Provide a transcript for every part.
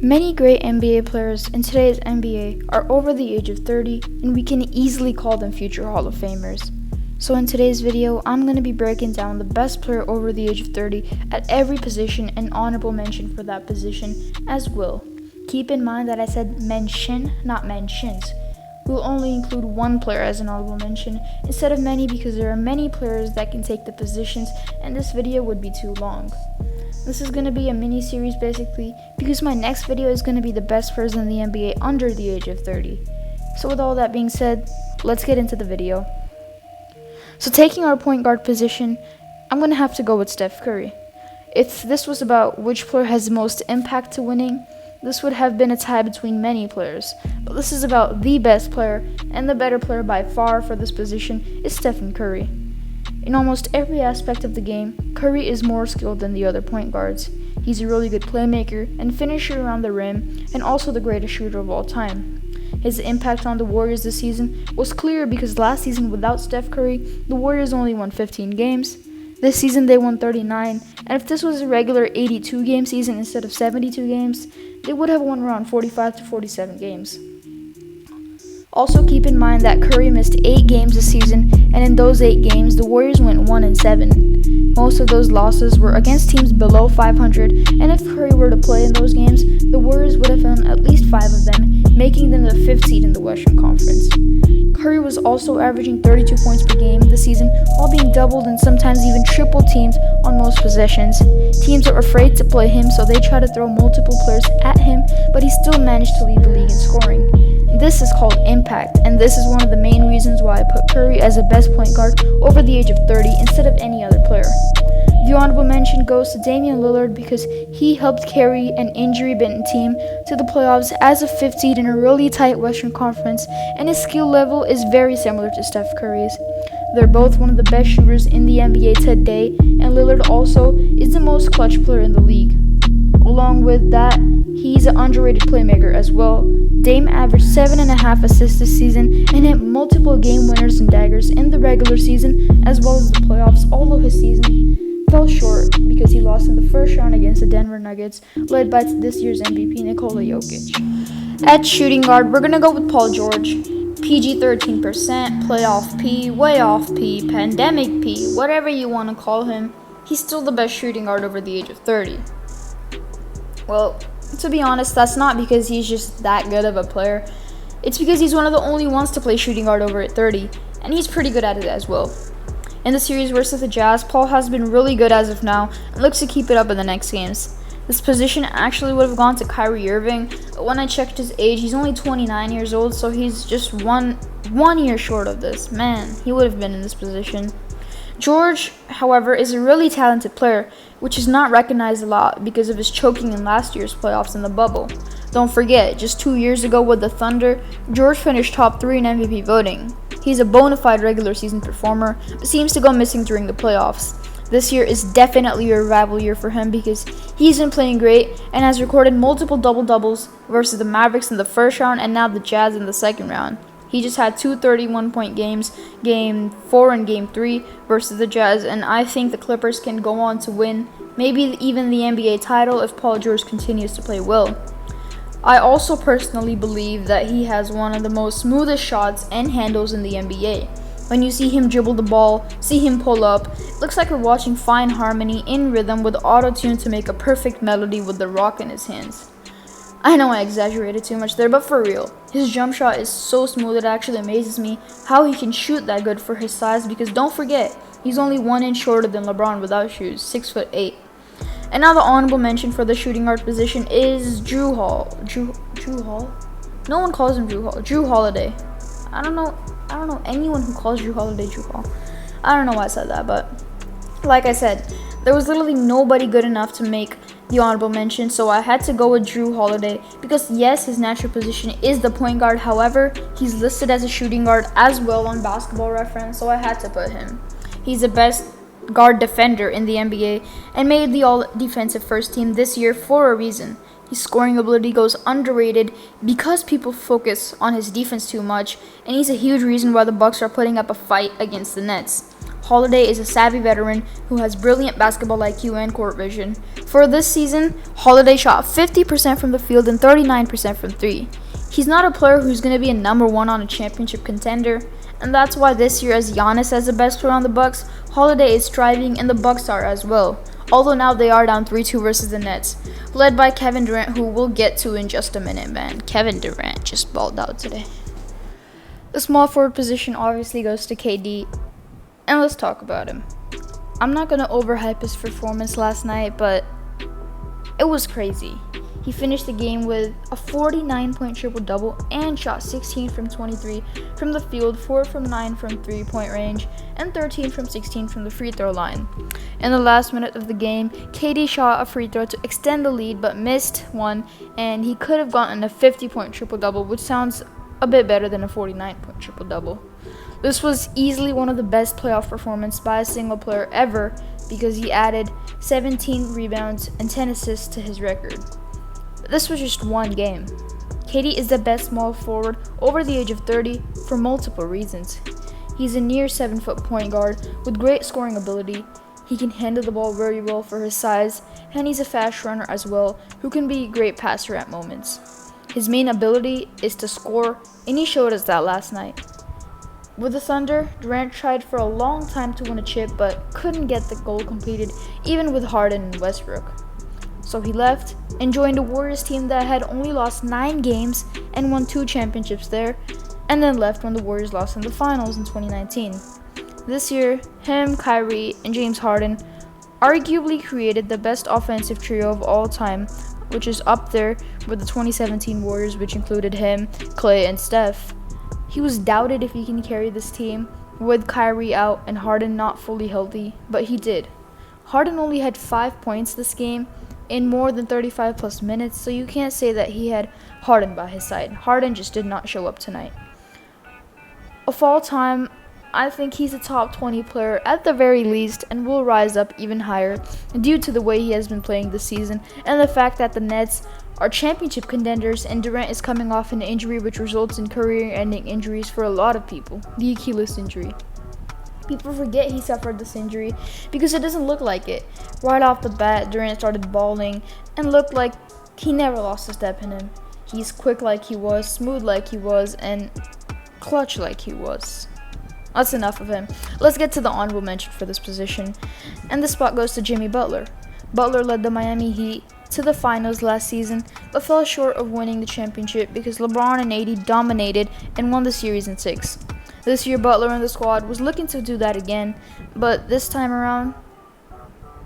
Many great NBA players in today's NBA are over the age of 30, and we can easily call them future Hall of Famers. So in today's video, I'm going to be breaking down the best player over the age of 30 at every position and honorable mention for that position as well. Keep in mind that I said mention, not mentions. We'll only include one player as an honorable mention instead of many because there are many players that can take the positions and this video would be too long. This is going to be a mini series basically because my next video is going to be the best players in the NBA under the age of 30. So with all that being said, let's get into the video. So taking our point guard position, I'm going to have to go with Steph Curry. If this was about which player has the most impact to winning, this would have been a tie between many players. But this is about the best player, and the better player by far for this position is Stephen Curry. In almost every aspect of the game, Curry is more skilled than the other point guards. He's a really good playmaker and finisher around the rim, and also the greatest shooter of all time. His impact on the Warriors this season was clear because last season without Steph Curry, the Warriors only won 15 games. This season they won 39, and if this was a regular 82-game season instead of 72 games, they would have won around 45 to 47 games. Also keep in mind that Curry missed 8 games this season, and in those 8 games, the Warriors went 1-7. Most of those losses were against teams below 500, and if Curry were to play in those games, the Warriors would have won at least 5 of them, making them the 5th seed in the Western Conference. Curry was also averaging 32 points per game this season, while being doubled and sometimes even triple teamed on most possessions. Teams are afraid to play him, so they try to throw multiple players at him, but he still managed to lead the league in scoring. This is called impact, and this is one of the main reasons why I put Curry as the best point guard over the age of 30 instead of any other player. The honorable mention goes to Damian Lillard because he helped carry an injury-bitten team to the playoffs as a 5th seed in a really tight Western Conference, and his skill level is very similar to Steph Curry's. They're both one of the best shooters in the NBA today, and Lillard also is the most clutch player in the league. Along with that, he's an underrated playmaker as well. Dame averaged 7.5 assists this season and hit multiple game winners and daggers in the regular season as well as the playoffs, although his season fell short because he lost in the first round against the Denver Nuggets, led by this year's MVP Nikola Jokic. At shooting guard, we're going to go with Paul George. PG 13%, playoff P, way off P, pandemic P, whatever you want to call him, he's still the best shooting guard over the age of 30. Well, to be honest, that's not because he's just that good of a player. It's because he's one of the only ones to play shooting guard over at 30, and he's pretty good at it as well. In the series versus the Jazz, Paul has been really good as of now and looks to keep it up in the next games. This position actually would have gone to Kyrie Irving, but when I checked his age, he's only 29 years old, so he's just one year short of this. Man, he would have been in this position. George, however, is a really talented player, which is not recognized a lot because of his choking in last year's playoffs in the bubble. Don't forget, just 2 years ago with the Thunder, George finished top 3 in MVP voting. He's a bona fide regular season performer, but seems to go missing during the playoffs. This year is definitely a revival year for him because he's been playing great and has recorded multiple double-doubles versus the Mavericks in the first round and now the Jazz in the second round. He just had 2 31-point games, Game 4 and Game 3 versus the Jazz, and I think the Clippers can go on to win, maybe even the NBA title if Paul George continues to play well. I also personally believe that he has one of the most smoothest shots and handles in the NBA. When you see him dribble the ball, see him pull up, it looks like we're watching fine harmony in rhythm with auto-tune to make a perfect melody with the rock in his hands. I know I exaggerated too much there, but for real, his jump shot is so smooth it actually amazes me how he can shoot that good for his size because don't forget, he's only 1 inch shorter than LeBron without shoes, 6'8". And now the honorable mention for the shooting guard position is Drew Hall. Drew Hall? No one calls him Drew Hall. Drew Holiday. I don't know anyone who calls Drew Holiday Drew Hall. I don't know why I said that, but like I said, there was literally nobody good enough to make the honorable mention, so I had to go with Drew Holiday because yes, his natural position is the point guard. However, he's listed as a shooting guard as well on Basketball Reference, so I had to put him. He's the best guard defender in the NBA and made the all-defensive first team this year for a reason. His scoring ability goes underrated because people focus on his defense too much, and he's a huge reason why the Bucks are putting up a fight against the Nets. Holiday is a savvy veteran who has brilliant basketball IQ and court vision. For this season, Holiday shot 50% from the field and 39% from 3. He's not a player who's going to be a number 1 on a championship contender, and that's why this year, as Giannis as the best player on the Bucks, Holiday is thriving and the Bucks are as well. Although now they are down 3-2 versus the Nets, led by Kevin Durant, who we'll get to in just a minute, man. Kevin Durant just balled out today. The small forward position obviously goes to KD, and let's talk about him. I'm not going to overhype his performance last night, but it was crazy. He finished the game with a 49-point triple-double and shot 16 from 23 from the field, 4 from 9 from three-point range, and 13 from 16 from the free throw line. In the last minute of the game, KD shot a free throw to extend the lead but missed one, and he could have gotten a 50-point triple-double, which sounds a bit better than a 49-point triple-double. This was easily one of the best playoff performances by a single player ever because he added 17 rebounds and 10 assists to his record. This was just one game. KD is the best small forward over the age of 30 for multiple reasons. He's a near 7-foot point guard with great scoring ability. He can handle the ball very well for his size, and he's a fast runner as well, who can be a great passer at moments. His main ability is to score, and he showed us that last night. With the Thunder, Durant tried for a long time to win a chip but couldn't get the goal completed even with Harden and Westbrook. So he left and joined a Warriors team that had only lost 9 games and won 2 championships there, and then left when the Warriors lost in the finals in 2019. This year, him, Kyrie, and James Harden arguably created the best offensive trio of all time, which is up there with the 2017 Warriors, which included him, Klay, and Steph. He was doubted if he can carry this team with Kyrie out and Harden not fully healthy, but he did. Harden only had 5 points this game in more than 35 plus minutes, so you can't say that he had Harden by his side. Harden just did not show up tonight. Of all time, I think he's a top 20 player at the very least and will rise up even higher due to the way he has been playing this season and the fact that the Nets are championship contenders and Durant is coming off an injury which results in career-ending injuries for a lot of people, the Achilles injury. People forget he suffered this injury because it doesn't look like it. Right off the bat, Durant started balling and looked like he never lost a step in him. He's quick like he was, smooth like he was, and clutch like he was. That's enough of him. Let's get to the honorable mention for this position, and the spot goes to Jimmy Butler. Butler led the Miami Heat to the finals last season, but fell short of winning the championship because LeBron and AD dominated and won the series in 6. This year, Butler and the squad was looking to do that again, but this time around,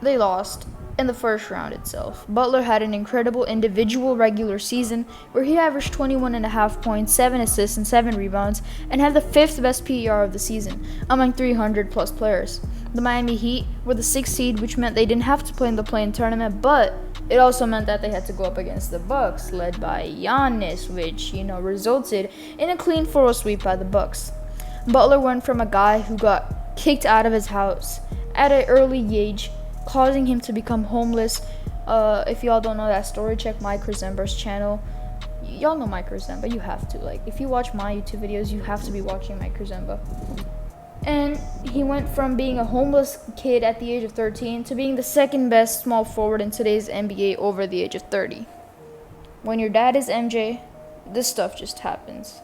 they lost in the first round itself. Butler had an incredible individual regular season where he averaged 21.5 points, 7 assists, and 7 rebounds, and had the 5th best PER of the season among 300 plus players. The Miami Heat were the 6th seed, which meant they didn't have to play in the play-in tournament, but it also meant that they had to go up against the Bucks, led by Giannis, which, resulted in a clean 4-0 sweep by the Bucks. Butler went from a guy who got kicked out of his house at an early age, causing him to become homeless. If y'all don't know that story, check Mike Rizemba's channel. Y'all know Mike Rizemba, you have to. If you watch my YouTube videos, you have to be watching Mike Rizemba. And he went from being a homeless kid at the age of 13 to being the 2nd best small forward in today's NBA over the age of 30. When your dad is MJ, this stuff just happens.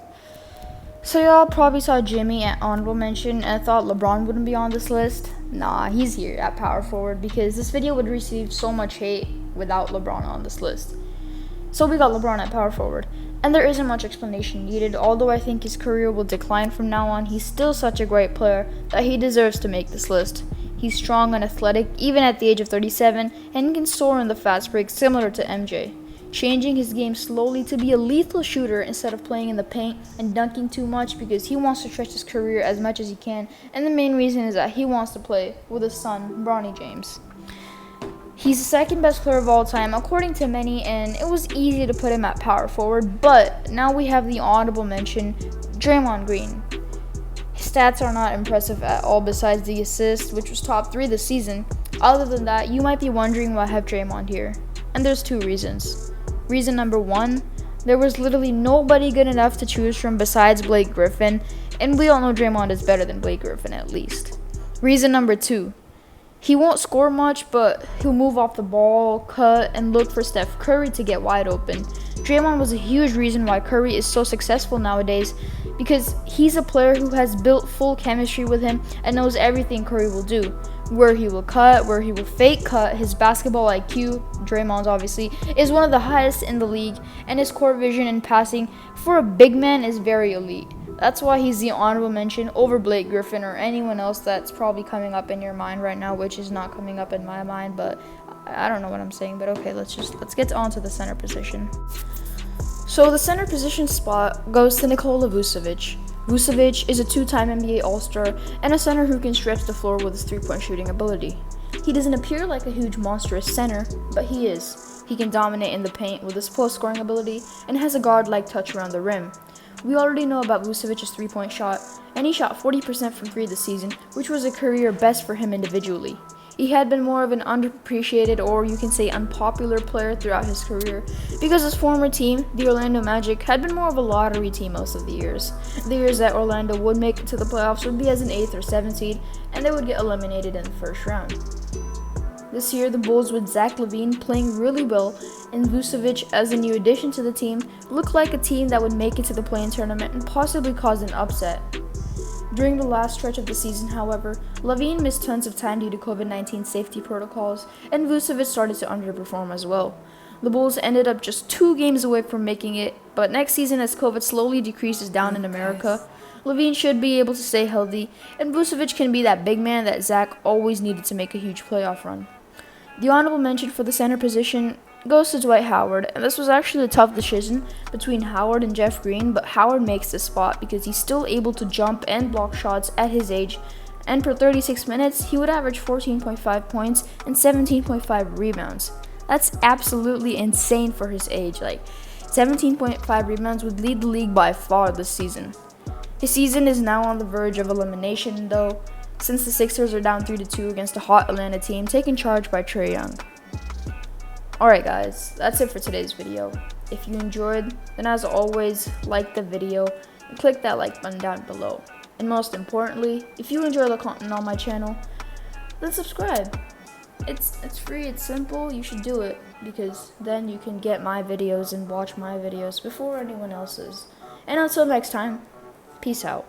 So y'all probably saw Jimmy at honorable mention and thought LeBron wouldn't be on this list. Nah, he's here at power forward because this video would receive so much hate without LeBron on this list. So we got LeBron at power forward, and there isn't much explanation needed. Although I think his career will decline from now on, he's still such a great player that he deserves to make this list. He's strong and athletic even at the age of 37 and can soar in the fast break similar to MJ. Changing his game slowly to be a lethal shooter instead of playing in the paint and dunking too much because he wants to stretch his career as much as he can, and the main reason is that he wants to play with his son, Bronny James. He's the 2nd best player of all time according to many, and it was easy to put him at power forward, but now we have the honorable mention, Draymond Green. His stats are not impressive at all besides the assist, which was top 3 this season. Other than that, you might be wondering why I have Draymond here, and there's 2 reasons. Reason number 1, there was literally nobody good enough to choose from besides Blake Griffin, and we all know Draymond is better than Blake Griffin at least. Reason number 2. He won't score much, but he'll move off the ball, cut, and look for Steph Curry to get wide open. Draymond was a huge reason why Curry is so successful nowadays, because he's a player who has built full chemistry with him and knows everything Curry will do. Where he will cut, where he will fake cut. His basketball IQ, Draymond's obviously, is one of the highest in the league, and his court vision and passing for a big man is very elite. That's why he's the honorable mention over Blake Griffin or anyone else that's probably coming up in your mind right now, which is not coming up in my mind, but I don't know what I'm saying. But okay, let's get on to the center position. So the center position spot goes to Nikola Vucevic. Vucevic is a 2-time NBA All-Star and a center who can stretch the floor with his 3-point shooting ability. He doesn't appear like a huge monstrous center, but he is. He can dominate in the paint with his post-scoring ability and has a guard-like touch around the rim. We already know about Vucevic's 3-point shot, and he shot 40% from 3 this season, which was a career best for him individually. He had been more of an underappreciated, or you can say unpopular player throughout his career, because his former team, the Orlando Magic, had been more of a lottery team most of the years. The years that Orlando would make it to the playoffs would be as an 8th or 7th seed, and they would get eliminated in the first round. This year, the Bulls with Zach LaVine playing really well and Vucevic as a new addition to the team looked like a team that would make it to the play-in tournament and possibly cause an upset. During the last stretch of the season, however, LaVine missed tons of time due to COVID-19 safety protocols, and Vucevic started to underperform as well. The Bulls ended up just 2 games away from making it, but next season as COVID slowly decreases down in America, LaVine should be able to stay healthy, and Vucevic can be that big man that Zach always needed to make a huge playoff run. The honorable mention for the center position goes to Dwight Howard, and this was actually a tough decision between Howard and Jeff Green, but Howard makes this spot because he's still able to jump and block shots at his age, and per 36 minutes, he would average 14.5 points and 17.5 rebounds. That's absolutely insane for his age. 17.5 rebounds would lead the league by far this season. His season is now on the verge of elimination, though, since the Sixers are down 3-2 against a hot Atlanta team taken charge by Trae Young. Alright guys, that's it for today's video. If you enjoyed, then as always, like the video and click that like button down below. And most importantly, if you enjoy the content on my channel, then subscribe. It's free, it's simple, you should do it, because then you can get my videos and watch my videos before anyone else's. And until next time, peace out.